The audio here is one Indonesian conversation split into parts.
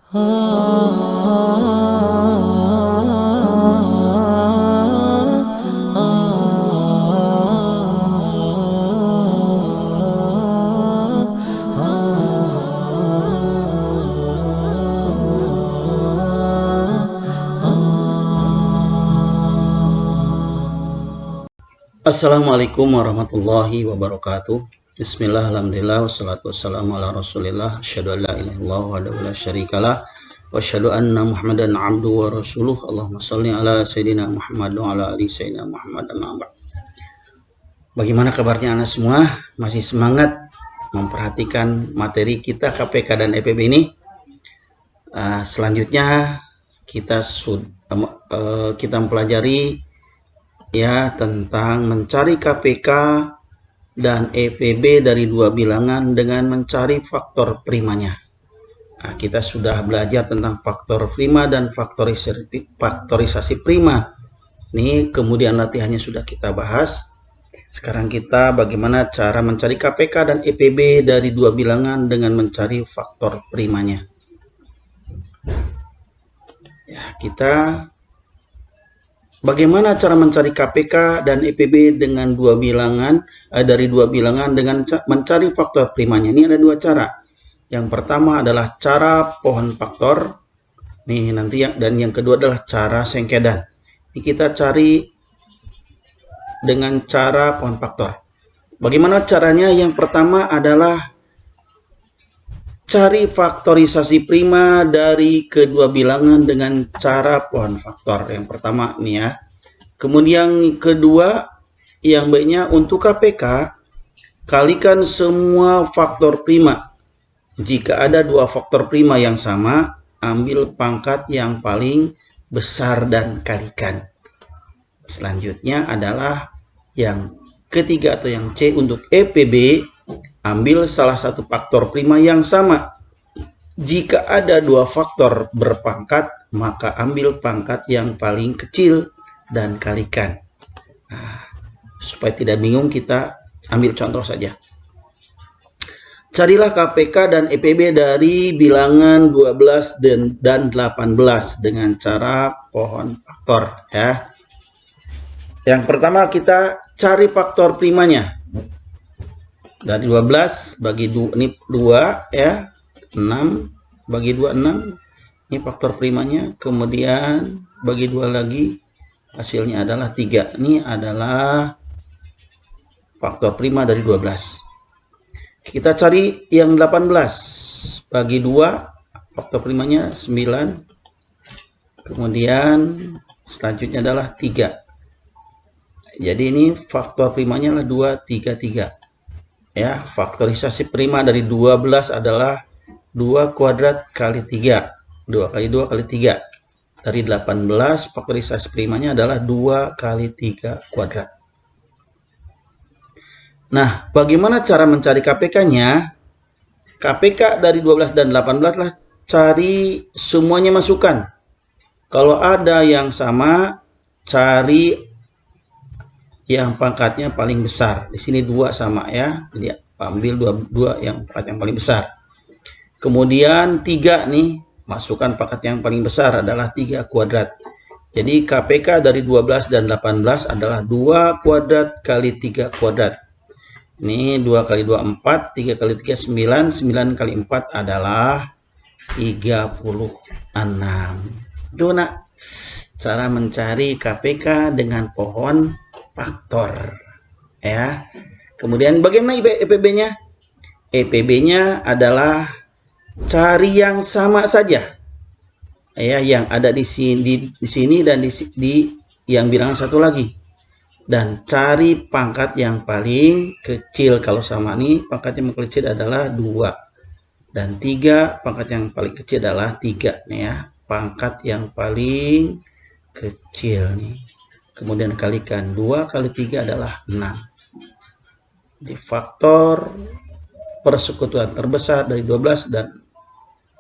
Assalamualaikum warahmatullahi wabarakatuh. Bismillah, alhamdulillah, wassalatu wassalamu ala rasulillah, asyhadu an la ilaha illallah wahdahu la syarikalah, wa asyhadu anna Muhammadan abduhu wa rasuluh. Allahumma shalli ala sayyidina Muhammad wa ala ali sayyidina Muhammad. Bagaimana kabarnya anak semua? Masih semangat memperhatikan materi kita KPK dan EPB ini? Selanjutnya kita mempelajari ya tentang mencari KPK dan EPB dari dua bilangan dengan mencari faktor primanya. Kita sudah belajar tentang faktor prima dan faktorisasi prima. Ini kemudian latihannya sudah kita bahas. Sekarang kita bagaimana cara mencari KPK dan EPB dari dua bilangan dengan mencari faktor primanya. Ya, bagaimana cara mencari KPK dan EPB dengan dua bilangan dari dua bilangan dengan mencari faktor primanya? Ini ada dua cara. Yang pertama adalah cara pohon faktor. Nih nanti dan yang kedua adalah cara sengkedan. Ini kita cari dengan cara pohon faktor. Bagaimana caranya? Yang pertama adalah cari faktorisasi prima dari kedua bilangan dengan cara pohon faktor. Yang pertama nih ya. Kemudian kedua, yang B-nya untuk KPK, kalikan semua faktor prima. Jika ada dua faktor prima yang sama, ambil pangkat yang paling besar dan kalikan. Selanjutnya adalah yang ketiga atau yang C untuk EPB. Ambil salah satu faktor prima yang sama. Jika ada dua faktor berpangkat, maka ambil pangkat yang paling kecil dan kalikan. Supaya tidak bingung, kita ambil contoh saja. Carilah KPK dan EPB dari bilangan 12 dan 18 dengan cara pohon faktor. Ya. Yang pertama kita cari faktor primanya. Dari 12 bagi 2, ini 2 ya, 6 bagi 2, 6. Ini faktor primanya. Kemudian bagi 2 lagi, hasilnya adalah 3. Ini adalah faktor prima dari 12. Kita cari yang 18. Bagi 2, faktor primanya 9. Kemudian selanjutnya adalah 3. Jadi ini faktor primanya adalah 2, 3, 3. Ya, faktorisasi prima dari 12 adalah 2 kuadrat kali 3. 2 kali 2 kali 3. Dari 18, faktorisasi primanya adalah 2 kali 3 kuadrat. Nah, bagaimana cara mencari KPK-nya? KPK dari 12 dan 18 lah, cari semuanya masukkan. Kalau ada yang sama, cari yang pangkatnya paling besar. Di sini 2 sama ya. Jadi ambil 2 yang pangkat yang paling besar. Kemudian 3 nih, masukkan pangkat yang paling besar adalah 3 kuadrat. Jadi KPK dari 12 dan 18 adalah 2 kuadrat kali 3 kuadrat. Ini 2 kali 2 4, 3 kali 3 9, 9 kali 4 adalah 36. Itu nak cara mencari KPK dengan pohon faktor ya. Kemudian bagaimana EPB-nya? EPB-nya adalah cari yang sama saja ya, yang ada di sini dan di yang bilangan satu lagi, dan cari pangkat yang paling kecil. Kalau sama nih, pangkat yang paling kecil adalah 2 dan 3, pangkat yang paling kecil adalah 3 nih ya, pangkat yang paling kecil nih. Kemudian kalikan 2 kali 3 adalah 6. Jadi faktor persekutuan terbesar dari 12 dan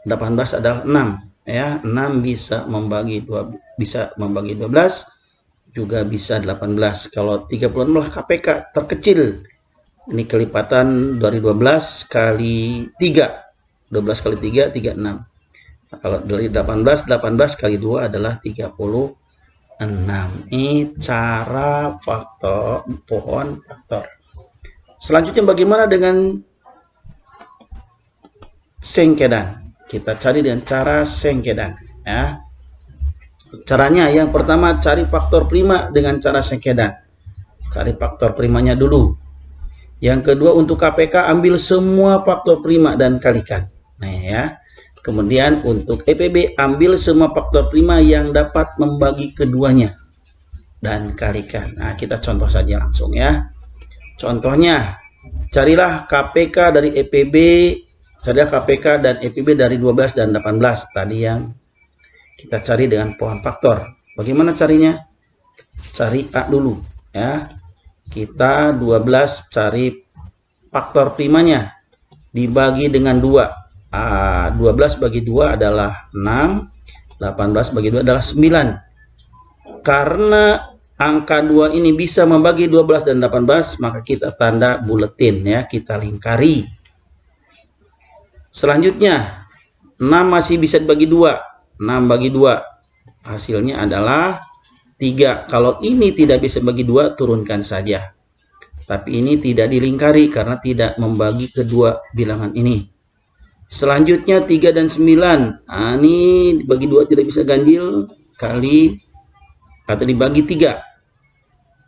18 adalah 6 ya. 6 bisa membagi 12, juga bisa 18. Kalau 30 adalah KPK terkecil. Ini kelipatan dari 12 kali 3. 12 kali 3, 36. Nah, kalau dari 18 kali 2 adalah 36. Ini cara pohon faktor. Selanjutnya bagaimana dengan sengkedan? Kita cari dengan cara sengkedan, ya. Caranya yang pertama cari faktor prima dengan cara sengkedan. Cari faktor primanya dulu. Yang kedua untuk KPK ambil semua faktor prima dan kalikan. Nah ya. Kemudian untuk EPB ambil semua faktor prima yang dapat membagi keduanya dan kalikan. Nah, kita contoh saja langsung ya. Contohnya, carilah KPK dari EPB, carilah KPK dan EPB dari 12 dan 18 tadi yang kita cari dengan pohon faktor. Bagaimana carinya? Cari A dulu ya. Kita 12 cari faktor primanya dibagi dengan 2. 12 bagi 2 adalah 6, 18 bagi 2 adalah 9. Karena angka 2 ini bisa membagi 12 dan 18, maka kita tanda buletin ya, kita lingkari. Selanjutnya, 6 masih bisa dibagi 2. 6 bagi 2 hasilnya adalah 3. Kalau ini tidak bisa bagi 2, turunkan saja. Tapi ini tidak dilingkari karena tidak membagi kedua bilangan ini. Selanjutnya 3 dan 9. Nah, ini dibagi 2 tidak bisa ganjil, kali atau dibagi 3.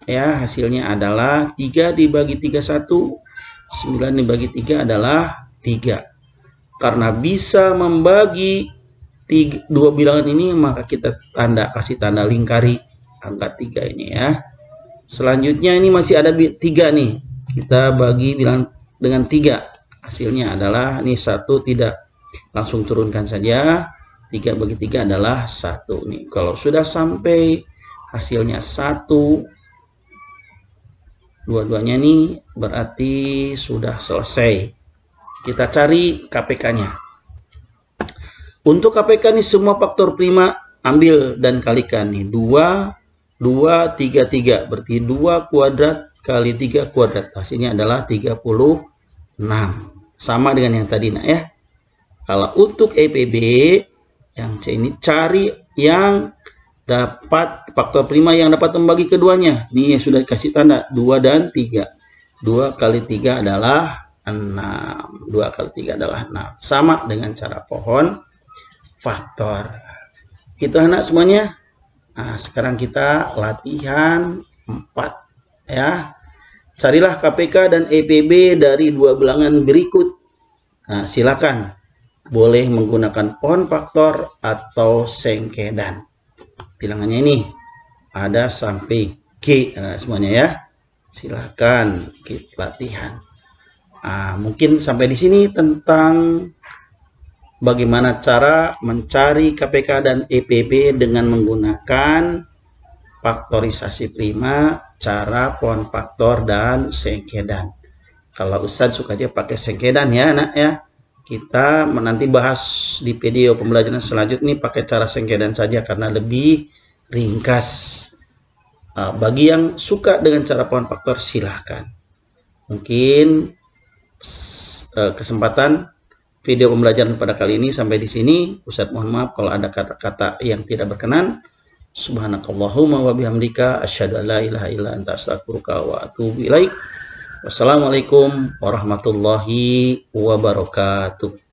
Ya, hasilnya adalah 3 dibagi 3 1, 9 dibagi 3 adalah 3. Karena bisa membagi dua bilangan ini, maka kita kasih tanda lingkari angka 3 ini ya. Selanjutnya ini masih ada 3 nih. Kita bagi bilangan dengan 3. Hasilnya adalah ini 1, tidak, langsung turunkan saja. 3 bagi 3 adalah 1 nih. Kalau sudah sampai hasilnya 1, dua-duanya nih berarti sudah selesai. Kita cari KPK-nya. Untuk KPK nih semua faktor prima ambil dan kalikan nih. 2, 2, 3, 3. Berarti 2 kuadrat kali 3 kuadrat. Hasilnya adalah 36. Sama dengan yang tadi nak ya. Kalau untuk EPB yang C ini cari yang dapat faktor prima yang dapat membagi keduanya. Ini sudah dikasih tanda 2 dan 3. 2 kali 3 adalah 6. 2 kali 3 adalah 6. Sama dengan cara pohon faktor. Itu anak semuanya. Nah, sekarang kita latihan 4 ya. Carilah KPK dan EPB dari dua bilangan berikut. Nah, silakan. Boleh menggunakan pohon faktor atau sengkedan. Bilangannya ini ada sampai G. Nah, semuanya ya. Silakan kita latihan. Nah, mungkin sampai di sini tentang bagaimana cara mencari KPK dan EPB dengan menggunakan faktorisasi prima, cara pohon faktor dan sengkedan. Kalau Ustadz suka aja pakai sengkedan ya anak ya. Kita nanti bahas di video pembelajaran selanjutnya pakai cara sengkedan saja karena lebih ringkas. Bagi yang suka dengan cara pohon faktor silahkan. Mungkin kesempatan video pembelajaran pada kali ini sampai di sini. Ustadz mohon maaf kalau ada kata-kata yang tidak berkenan. Subhanakallahumma wa bihamdika asyhadu an la ilaha illa anta astaghfiruka wa atubu ilaik. Wassalamualaikum warahmatullahi wabarakatuh.